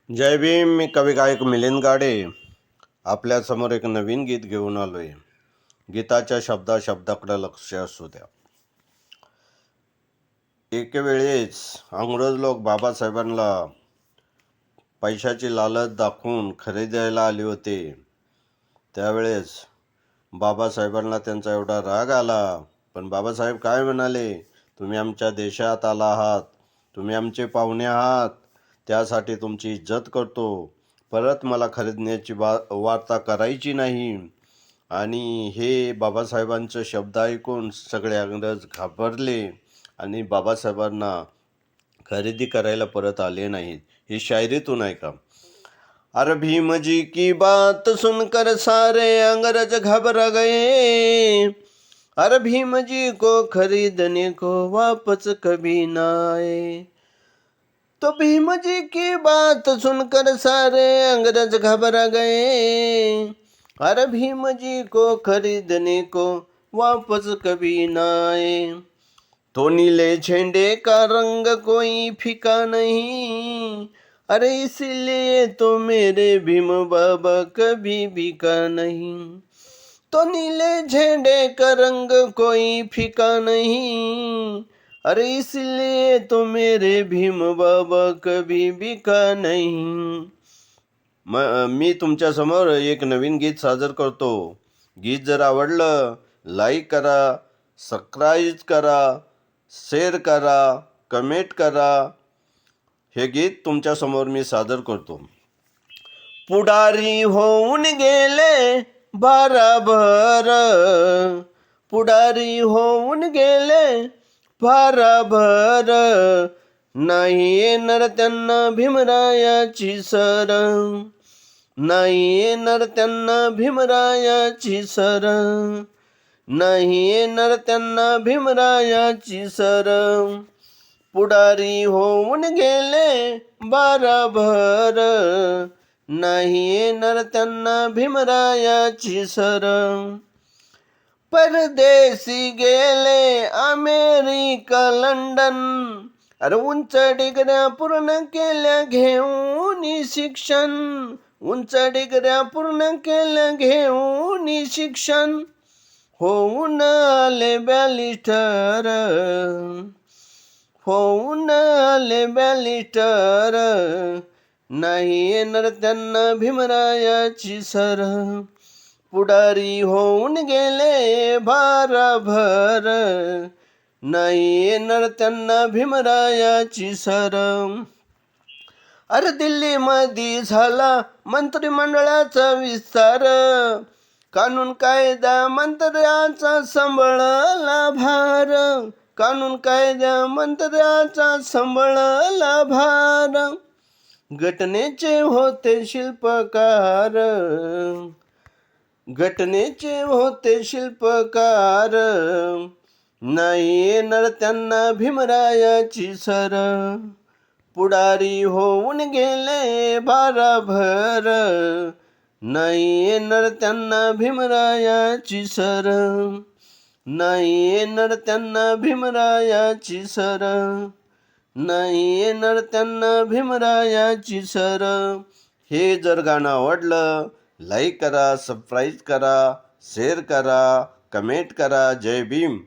जय भीम. मी कवी गायक मिलिंद गाडे आपल्यासमोर एक नवीन गीत घेऊन आलो आहे. गीताच्या शब्दाकडे लक्ष असू द्या. एक वेळेस अंग्रेज लोक बाबासाहेबांना पैशाची लालच दाखवून खरेदीला आले होते. त्यावेळेस बाबासाहेबांना त्यांचा एवढा राग आला, पण बाबासाहेब काय म्हणाले, तुम्ही आमच्या देशात आला आहात, तुम्ही आमचे पाहुणे आहात, त्यासाठी तुमची इज्जत करतो, परत मला खरेदण्याची वार्ता करायची नाही. आणि हे बाबासाहेबांचे शब्द ऐकून सगळे इंग्रज घाबरले आणि बाबासाहेबांना खरेदी करायला परत आले नाहीत. ही शायरीतून ऐका. अरे भीम जी की बात सुनकर सारे अंग्रेज घबरा गए, अरे भीम जी को खरीदने को वापस कभी न आए. तो भीम जी की बात सुनकर सारे अंग्रेज घबरा गए, अरे भीम जी को खरीदने को वापस कभी न आए. तो नीले झंडे का रंग कोई फीका नहीं, अरे इसलिए तो मेरे भीम बाबा कभी बिका नहीं. तो नीले झंडे का रंग कोई फीका नहीं, अरे इसलिए तो मेरे भीम बाबा कभी बिका नहीं. मी तुमच्यासमोर एक नवीन गीत सादर करतो. गीत जर आवडलं लाईक करा, सबस्क्राईब करा, शेअर करा, कमेंट करा. हे गीत तुमच्यासमोर मी सादर करतो. पुढारी होऊन गेले भाराभर, पुढारी होऊन गेले भाराभर, नाही येणार त्यांना भीमरायाची सर, नाही येणार त्यांना भीमरायाची सर, नाही येणार त्यांना भीमरायाची सर. पुढारी होऊन गेले भाराभर, नाही येणार त्यांना भीमरायाची सर. परदेशी गेले अमेरिका लंडन, अरे उंच डिग्र्या पूर्ण केल्या घेऊन शिक्षण, उंच डिग्र्या पूर्ण केल्या घेऊन शिक्षण. होऊन आले बॅरिस्टर, होऊन आले बॅरिस्टर, नाही येणार त्यांना भीमरायाची सर. पुढारी होऊन गेले भाराभर, नाही येणार त्यांना भीमरायाची सर. अरे दिल्लीमध्ये झाला मंत्रिमंडळाचा विस्तार, कानून कायदा मंत्र्याचा सांभाळला भार, कानून कायदा मंत्र्याचा सांभाळला भार. घटनेचे होते शिल्पकार, घटनेचे होते शिल्पकार, नाही येणार त्यांना भीमरायाची सर. पुढारी होऊन गेले भाराभर, नाही येणार त्यांना भीमरायाची सर, नाही येणार त्यांना भीमरायाची सर, नाही येणार त्यांना भीमरायाची सर. हे जर गाणं आवडलं लाईक करा, सबस्क्राईब करा, शेअर करा, कमेंट करा. जय भीम.